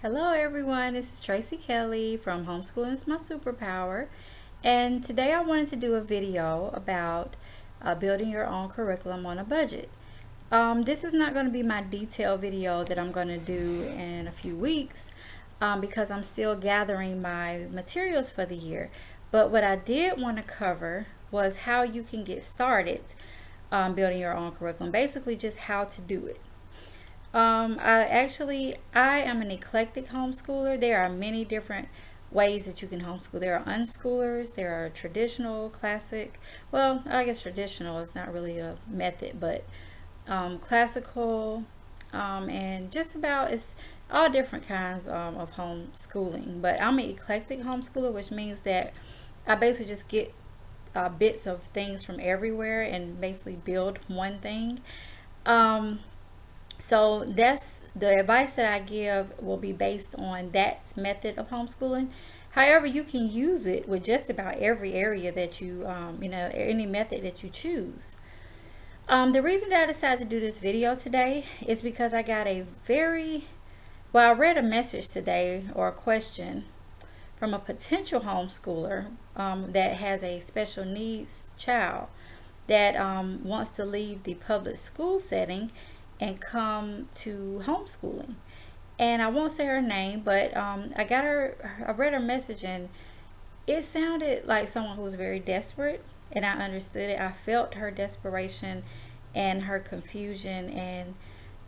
Hello everyone, this is Tracy Kelly from Homeschooling is My Superpower, and today I wanted to do a video about building your own curriculum on a budget. This is not going to be my detailed video that I'm going to do in a few weeks because I'm still gathering my materials for the year, but what I did want to cover was how you can get started building your own curriculum, basically just how to do it. I am an eclectic homeschooler. There are many different ways that you can homeschool. There are unschoolers, there are traditional, classic. Well, I guess traditional is not really a method, but classical, and just about it's all different kinds of homeschooling. But I'm an eclectic homeschooler, which means that I basically just get bits of things from everywhere and basically build one thing. So that's the advice that I give will be based on that method of homeschooling. However, you can use it with just about every area that any method that you choose. The reason that I decided to do this video today is because I got I read a message today or a question from a potential homeschooler that has a special needs child that wants to leave the public school setting and come to homeschooling. And I won't say her name, but I read her message, and it sounded like someone who was very desperate, and I understood it. I felt her desperation and her confusion and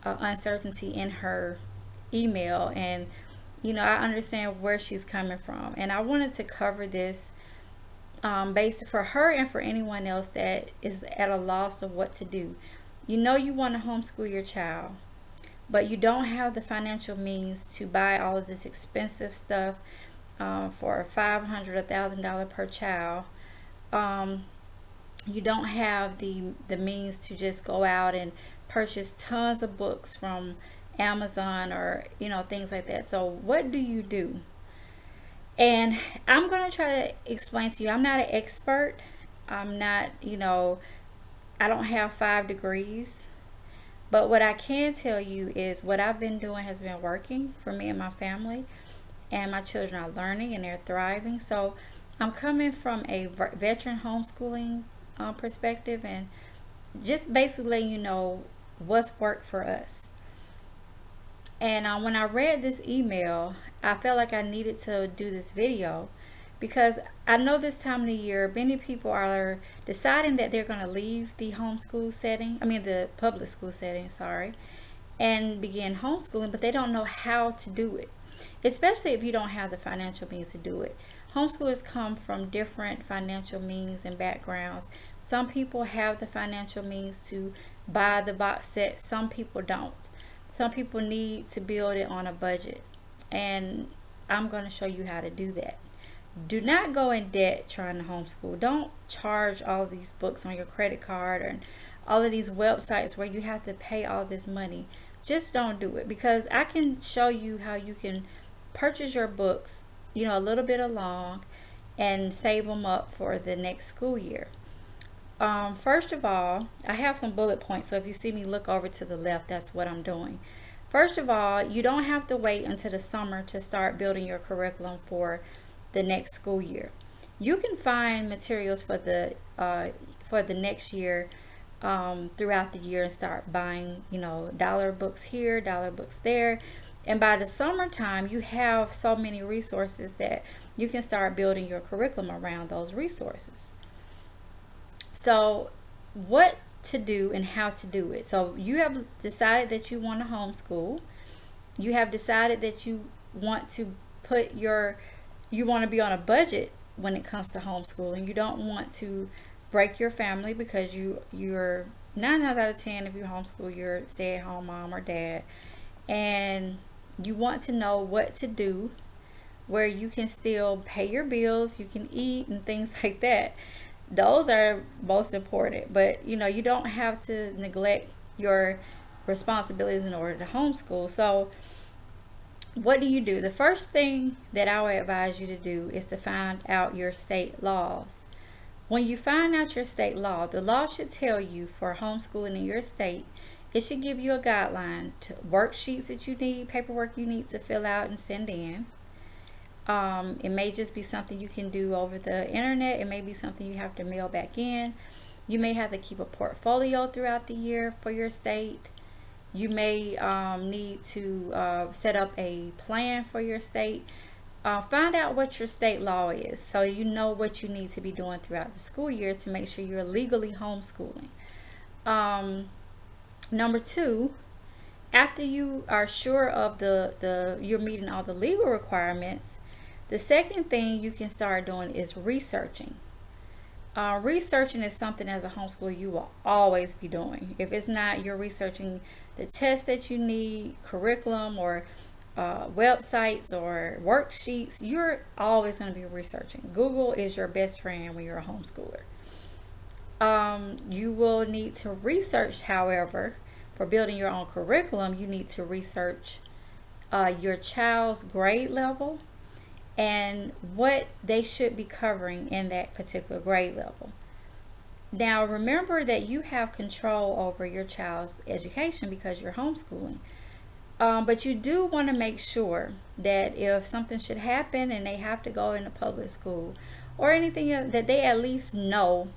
uncertainty in her email, and I understand where she's coming from, and I wanted to cover this based for her and for anyone else that is at a loss of what to do. You want to homeschool your child, but you don't have the financial means to buy all of this expensive stuff for $500 or $1,000 per child. You don't have the means to just go out and purchase tons of books from Amazon or things like that. So what do you do? And I'm going to try to explain to you. I'm not an expert. I'm not, I don't have 5 degrees, but what I can tell you is what I've been doing has been working for me and my family, and my children are learning and they're thriving. So I'm coming from a veteran homeschooling perspective, and just basically letting you know what's worked for us. And when I read this email, I felt like I needed to do this video because I know this time of the year, many people are deciding that they're going to leave the the public school setting, and begin homeschooling, but they don't know how to do it, especially if you don't have the financial means to do it. Homeschoolers come from different financial means and backgrounds. Some people have the financial means to buy the box set, some people don't. Some people need to build it on a budget, and I'm going to show you how to do that. Do not go in debt trying to homeschool. Don't charge all of these books on your credit card and all of these websites where you have to pay all this money. Just don't do it, because I can show you how you can purchase your books, a little bit along, and save them up for the next school year. First of all, I have some bullet points, so if you see me look over to the left, that's what I'm doing. First of all, you don't have to wait until the summer to start building your curriculum for the next school year. You can find materials for the next year throughout the year and start buying dollar books here, dollar books there, and by the summertime you have so many resources that you can start building your curriculum around those resources. So what to do and how to do it. So you have decided that you want to homeschool. You have decided that you want to be on a budget when it comes to homeschooling. You don't want to break your family because you're 9 times out of 10, if you homeschool, you're a stay-at-home mom or dad, and you want to know what to do where you can still pay your bills, you can eat and things like that. Those are most important, but you don't have to neglect your responsibilities in order to homeschool. So what do? The first thing that I would advise you to do is to find out your state laws. When you find out your state law, the law should tell you for homeschooling in your state, It should give you a guideline to worksheets that you need, paperwork you need to fill out and send in. It may just be something you can do over the internet. It may be something you have to mail back in. You may have to keep a portfolio throughout the year for your state. You may need to set up a plan for your state. Find out what your state law is so you know what you need to be doing throughout the school year to make sure you're legally homeschooling. Number two, after you are sure of the you're meeting all the legal requirements, the second thing you can start doing is researching. Researching is something as a homeschooler you will always be doing. If it's not, you're researching the tests that you need, curriculum, or websites or worksheets. You're always going to be researching. Google is your best friend when you're a homeschooler. You will need to research, however, for building your own curriculum, you need to research your child's grade level and what they should be covering in that particular grade level. Now, remember that you have control over your child's education because you're homeschooling. But you do want to make sure that if something should happen and they have to go into public school or anything else, that they at least know,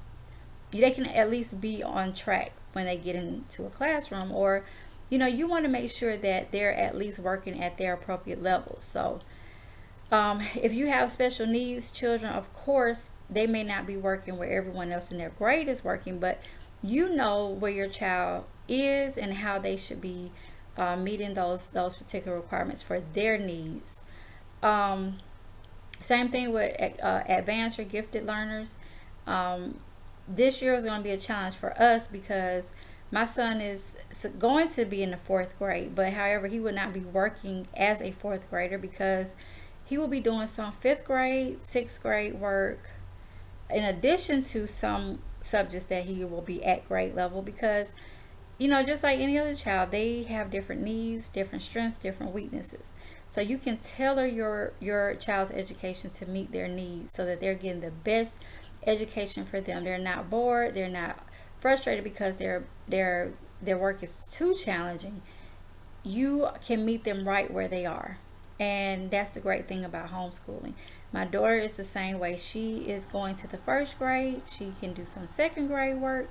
they can at least be on track when they get into a classroom, or you want to make sure that they're at least working at their appropriate level. So if you have special needs children, of course they may not be working where everyone else in their grade is working, but you know where your child is and how they should be meeting those particular requirements for their needs. Same thing with advanced or gifted learners. This year is going to be a challenge for us because my son is going to be in the 4th grade, but however, he would not be working as a 4th grader because he will be doing some 5th grade, 6th grade work in addition to some subjects that he will be at grade level because, just like any other child, they have different needs, different strengths, different weaknesses. So you can tailor your child's education to meet their needs so that they're getting the best education for them. They're not bored, they're not frustrated because their work is too challenging. You can meet them right where they are. And that's the great thing about homeschooling. My daughter is the same way. She is going to the 1st grade. She can do some 2nd grade work,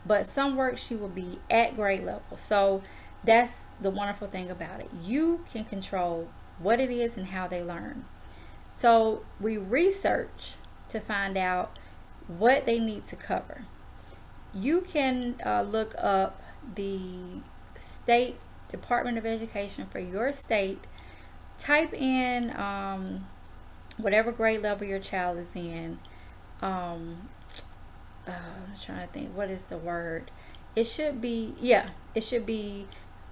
but some work she will be at grade level. So that's the wonderful thing about it. You can control what it is and how they learn. So we research to find out what they need to cover. You can look up the state Department of Education for your state. Type in whatever grade level your child is in. I'm trying to think, what is the word? It should be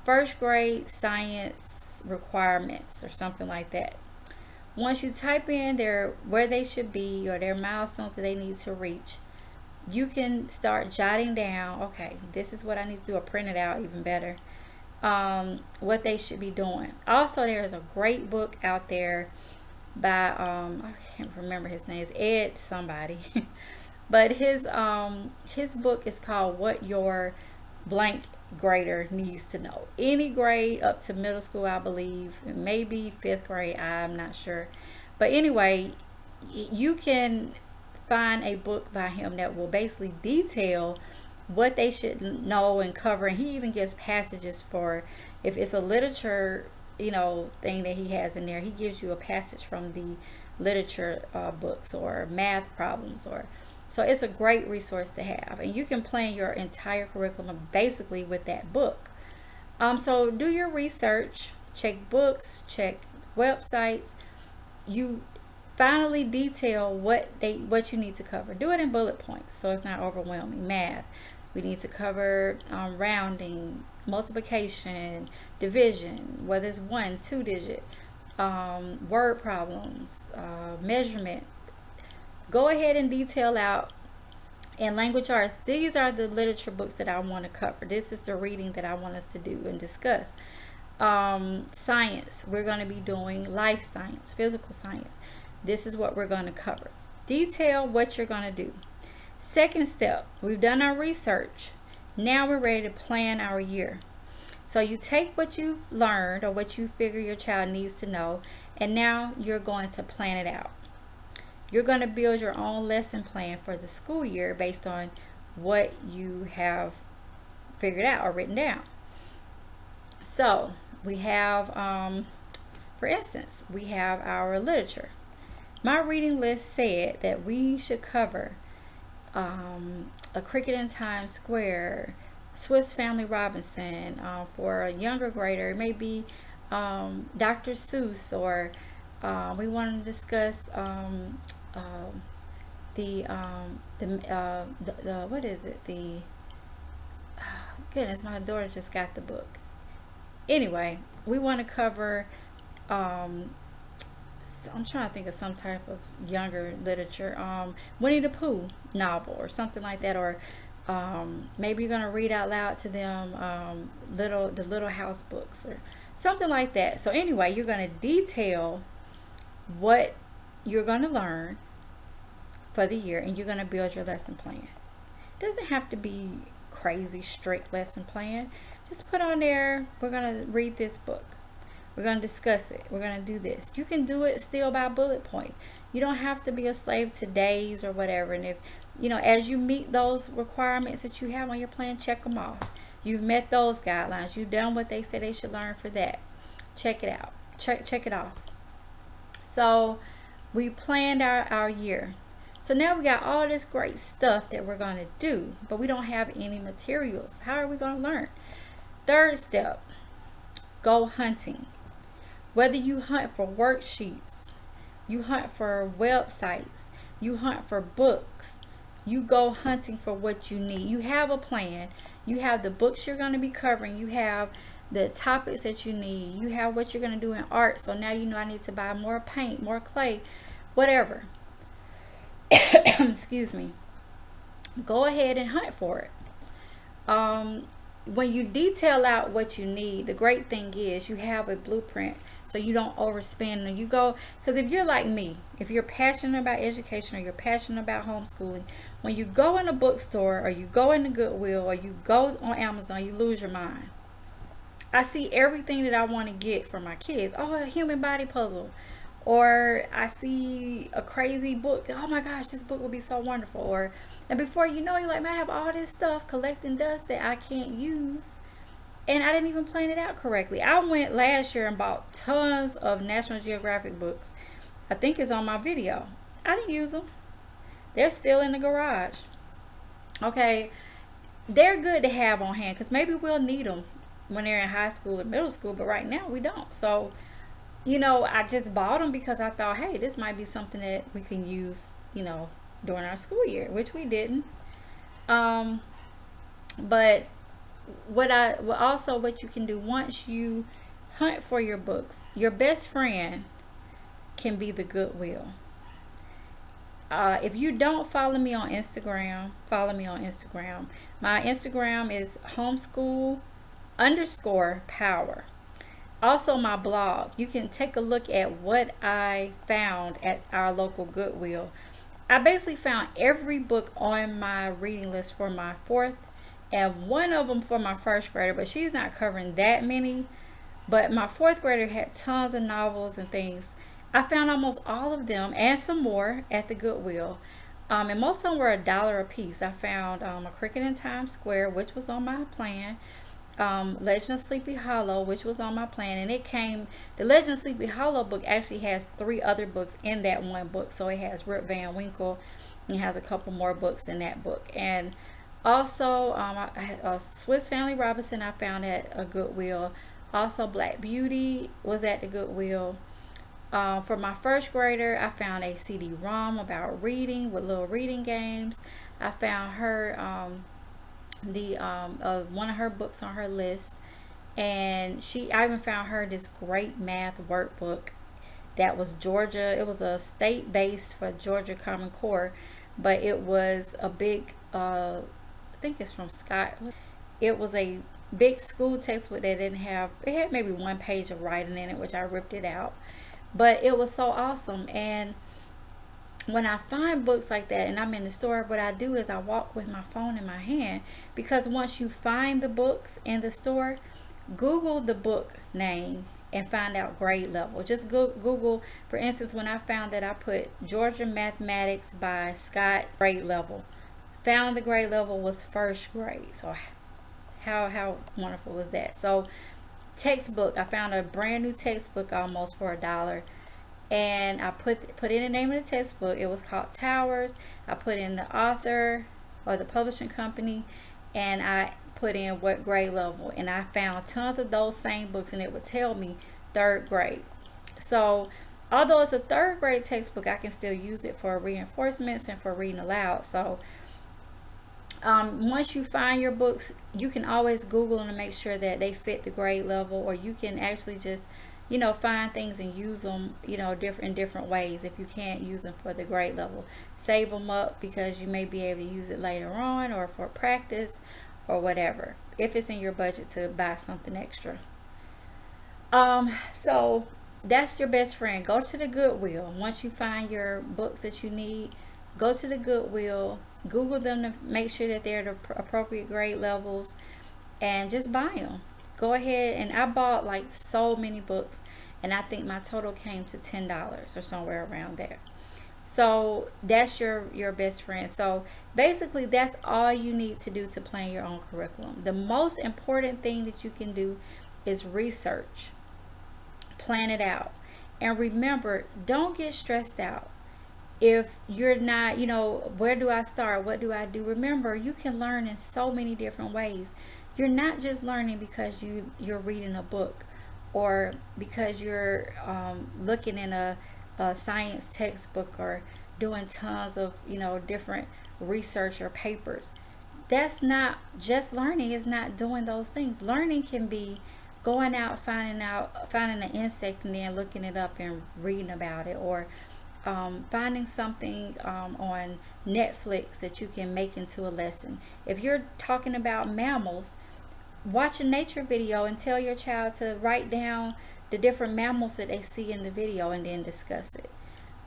1st grade science requirements or something like that. Once you type in where they should be or their milestones that they need to reach, you can start jotting down, okay, this is what I need to do, or print it out even better. What they should be doing. Also, there's a great book out there by I can't remember his name. It's Ed somebody, but his book is called What Your Blank Grader Needs to Know. Any grade up to middle school, I believe, maybe 5th grade. I'm not sure, but anyway, you can find a book by him that will basically detail what they should know and cover, and he even gives passages for if it's a literature thing that he has in there. He gives you a passage from the literature books or math problems, so it's a great resource to have, and you can plan your entire curriculum basically with that book. So do your research, check books, check websites. You finally detail what you need to cover. Do it in bullet points so it's not overwhelming. Math, we need to cover rounding, multiplication, division, whether it's 1, 2 digit, word problems, measurement. Go ahead and detail out. And language arts, these are the literature books that I want to cover. This is the reading that I want us to do and discuss. Science, we're going to be doing life science, physical science. This is what we're going to cover. Detail what you're going to do. Second step, we've done our research. Now we're ready to plan our year. So you take what you've learned or what you figure your child needs to know, and now you're going to plan it out. You're going to build your own lesson plan for the school year based on what you have figured out or written down. So we have, for instance, we have our literature. My reading list said that we should cover A Cricket in Times Square, Swiss Family Robinson. For a younger grader, maybe Dr. Seuss, or we want to discuss the what is it? The goodness, my daughter just got the book. Anyway, we want to cover. I'm trying to think of some type of younger literature. Winnie the Pooh novel or something like that, or maybe you're gonna read out loud to them the Little House books or something like that. So anyway, you're gonna detail what you're gonna learn for the year, and you're gonna build your lesson plan. It doesn't have to be crazy strict lesson plan. Just put on there, we're gonna read this book. We're going to discuss it. We're going to do this. You can do it still by bullet points. You don't have to be a slave to days or whatever. And if, as you meet those requirements that you have on your plan, check them off. You've met those guidelines. You've done what they say they should learn for that. Check it out. Check it off. So we planned our year. So now we got all this great stuff that we're going to do, but we don't have any materials. How are we going to learn? Third step, go hunting. Whether you hunt for worksheets, you hunt for websites, you hunt for books, you go hunting for what you need. You have a plan. You have the books you're going to be covering. You have the topics that you need. You have what you're going to do in art. So now you know I need to buy more paint, more clay, whatever. Excuse me. Go ahead and hunt for it. When you detail out what you need, the great thing is you have a blueprint so you don't overspend. And you go, because if you're like me, if you're passionate about education or you're passionate about homeschooling, when you go in a bookstore or you go into Goodwill or you go on Amazon, you lose your mind. I see everything that I want to get for my kids. Oh, a human body puzzle. Or I see a crazy book. Oh my gosh, this book will be so wonderful. And before you know, you're like, man, I have all this stuff collecting dust that I can't use. And I didn't even plan it out correctly. I went last year and bought tons of National Geographic books. I think it's on my video. I didn't use them. They're still in the garage. Okay, they're good to have on hand because maybe we'll need them when they're in high school or middle school, but right now we don't. So I just bought them because I thought, hey, this might be something that we can use, during our school year, which we didn't. But what you can do once you hunt for your books, your best friend can be the Goodwill. If you don't follow me on Instagram, follow me on Instagram. My Instagram is homeschool_power. Also, my blog, you can take a look at what I found at our local Goodwill. I basically found every book on my reading list for my fourth and one of them for my first grader, but she's not covering that many. But my fourth grader had tons of novels and things. I found almost all of them and some more at the Goodwill. And most of them were $1 a piece. I found A Cricket in Times Square, which was on my plan. Legend of Sleepy Hollow, which was on my plan, and the Legend of Sleepy Hollow book actually has 3 other books in that one book. So it has Rip Van Winkle, and it has a couple more books in that book. And also I had a Swiss Family Robinson I found at a Goodwill. Also Black Beauty was at the Goodwill. For my first grader, I found a CD-ROM about reading with little reading games. I found her one of her books on her list, and I even found her this great math workbook that was Georgia. It was a state base for Georgia Common Core, but it was a big I think it's from Scott. It was a big school textbook that it had maybe 1 page of writing in it, which I ripped it out, but it was so awesome. And when I find books like that and I'm in the store, what I do is I walk with my phone in my hand, because once you find the books in the store, Google the book name and find out grade level. Just Google, for instance, when I found that, I put Georgia Mathematics by Scott grade level. Found the grade level was first grade. So how wonderful was that? So textbook, I found a brand new textbook almost for $1, and I put in the name of the textbook. It was called Towers. I put in the author or the publishing company, and I put in what grade level, and I found tons of those same books, and it would tell me third grade. So although it's a third grade textbook, I can still use it for reinforcements and for reading aloud. So once you find your books, you can always Google them to make sure that they fit the grade level, or you can actually just find things and use them in different ways. If you can't use them for the grade level, save them up, because you may be able to use it later on, or for practice, or whatever, if it's in your budget to buy something extra. So that's your best friend. Go to the Goodwill. Once you find your books that you need, go to the Goodwill, Google them to make sure that they're the appropriate grade levels, and just buy them. Go ahead, and I bought like so many books, and I think my total came to $10 or somewhere around there. So that's your best friend. So basically, that's all you need to do to plan your own curriculum. The most important thing that you can do is research, plan it out, and remember, don't get stressed out if you're not, where do I start, what do I do? Remember, you can learn in so many different ways. You're not just learning because you're reading a book, or because you're looking in a science textbook, or doing tons of different research or papers. That's not just learning. Is not doing those things. Learning can be going out, finding an insect and then looking it up and reading about it, or finding something on Netflix that you can make into a lesson. If you're talking about mammals, watch a nature video and tell your child to write down the different mammals that they see in the video, and then discuss it.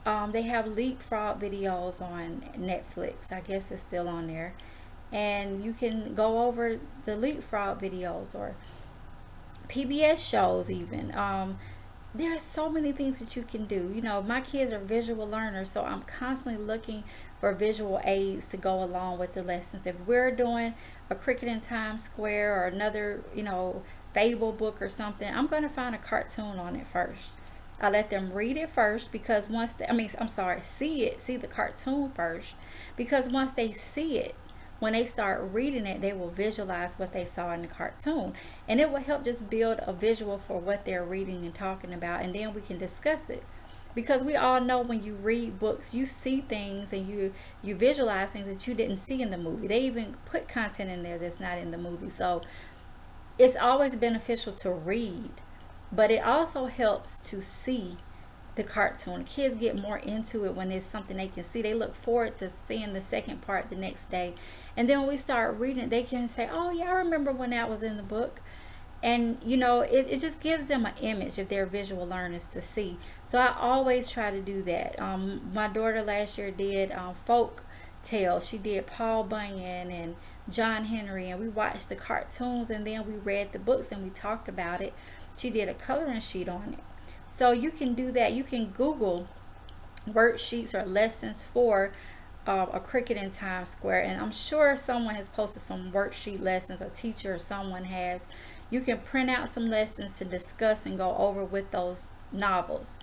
They have leapfrog videos on Netflix. I guess it's still on there. And you can go over the leapfrog videos, or PBS shows even. There are so many things that you can do. My kids are visual learners, so I'm constantly looking for visual aids to go along with the lessons. If we're doing a Cricket in Times Square, or another, fable book or something, I'm going to find a cartoon on it first. I let them read it first, because see the cartoon first, because once they see it, when they start reading it, they will visualize what they saw in the cartoon, and it will help just build a visual for what they're reading and talking about, and then we can discuss it. Because we all know, when you read books, you see things and you visualize things that you didn't see in the movie. They even put content in there that's not in the movie. So it's always beneficial to read, but it also helps to see the cartoon. Kids get more into it when it's something they can see. They look forward to seeing the second part the next day. And then when we start reading, they can say, oh yeah, I remember when that was in the book. And it just gives them an image, if they're visual learners, to see. So I always try to do that. My daughter last year did folk tales. She did Paul Bunyan and John Henry, and we watched the cartoons, and then we read the books and we talked about it. She did a coloring sheet on it. So you can do that. You can Google worksheets or lessons for a Cricket in Times Square, and I'm sure someone has posted some worksheet lessons. A teacher or someone has. You can print out some lessons to discuss and go over with those novels.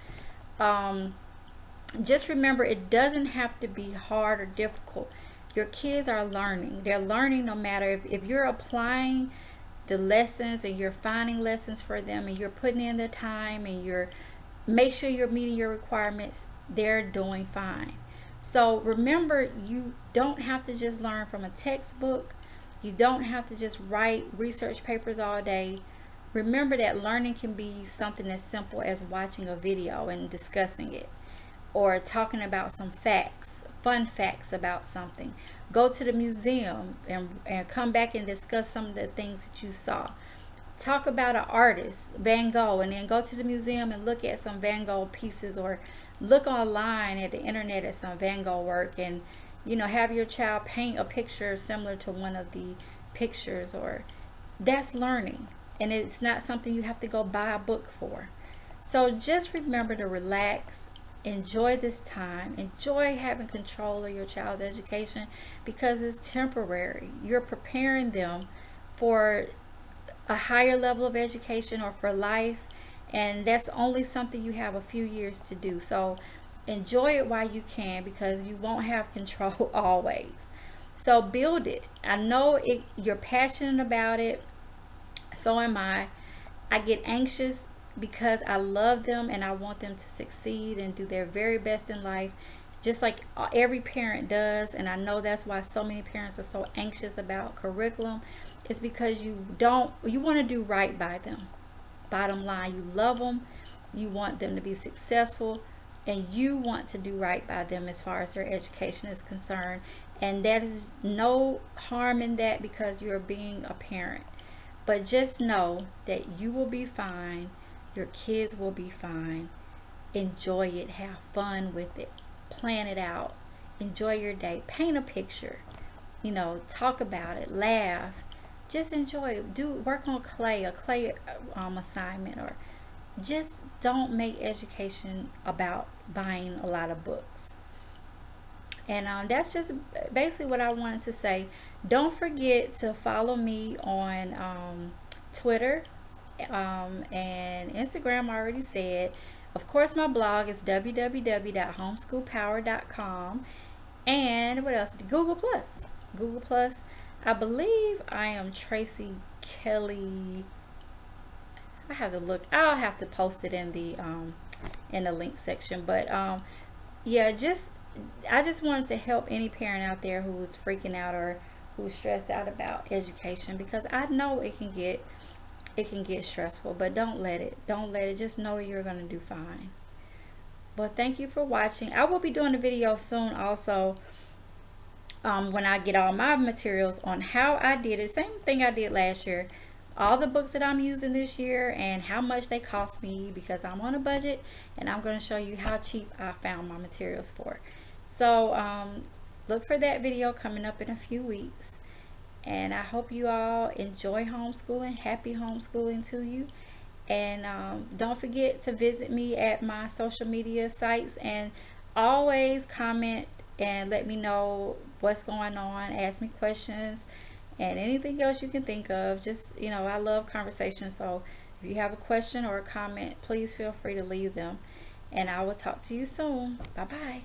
Just remember, it doesn't have to be hard or difficult. Your kids are learning. They're learning no matter if you're applying the lessons, and you're finding lessons for them, and you're putting in the time, and make sure you're meeting your requirements. They're doing fine. So remember, you don't have to just learn from a textbook. You don't have to just write research papers all day. Remember that learning can be something as simple as watching a video and discussing it, or talking about some facts, fun facts about something. Go to the museum and come back and discuss some of the things that you saw. Talk about an artist, Van Gogh, and then go to the museum and look at some Van Gogh pieces, or look online at the internet at some Van Gogh work, and have your child paint a picture similar to one of the pictures, or that's learning. And it's not something you have to go buy a book for. So just remember to relax, enjoy this time, enjoy having control of your child's education, because it's temporary. You're preparing them for a higher level of education or for life, and that's only something you have a few years to do. So enjoy it while you can, because you won't have control always. So build it. I know you're passionate about it. So am I. I get anxious because I love them and I want them to succeed and do their very best in life, just like every parent does. And I know that's why so many parents are so anxious about curriculum. It's because you want to do right by them. Bottom line, you love them, you want them to be successful, and you want to do right by them as far as their education is concerned. And that is no harm in that, because you're being a parent. But just know that you will be fine. Your kids will be fine. Enjoy it. Have fun with it. Plan it out. Enjoy your day. Paint a picture. Talk about it. Laugh. Just enjoy it. Work on a clay assignment, or just don't make education about buying a lot of books. And that's just basically what I wanted to say. Don't forget to follow me on Twitter and Instagram. I already said. Of course, my blog is www.homeschoolpower.com. And what else? Google Plus. Google Plus. I believe I am Tracy Kelly. I have to look. I'll have to post it in the link section. But yeah, I just wanted to help any parent out there who's freaking out or who's stressed out about education, because I know it can get stressful, but don't let it. Just know you're going to do fine. But thank you for watching. I will be doing a video soon also, when I get all my materials on how I did it. Same thing I did last year. All the books that I'm using this year and how much they cost me, because I'm on a budget, and I'm going to show you how cheap I found my materials for. So look for that video coming up in a few weeks. And I hope you all enjoy homeschooling. Happy homeschooling to you. And don't forget to visit me at my social media sites, and always comment and let me know what's going on. Ask me questions and anything else you can think of. Just, I love conversation. So if you have a question or a comment, please feel free to leave them. And I will talk to you soon. Bye-bye.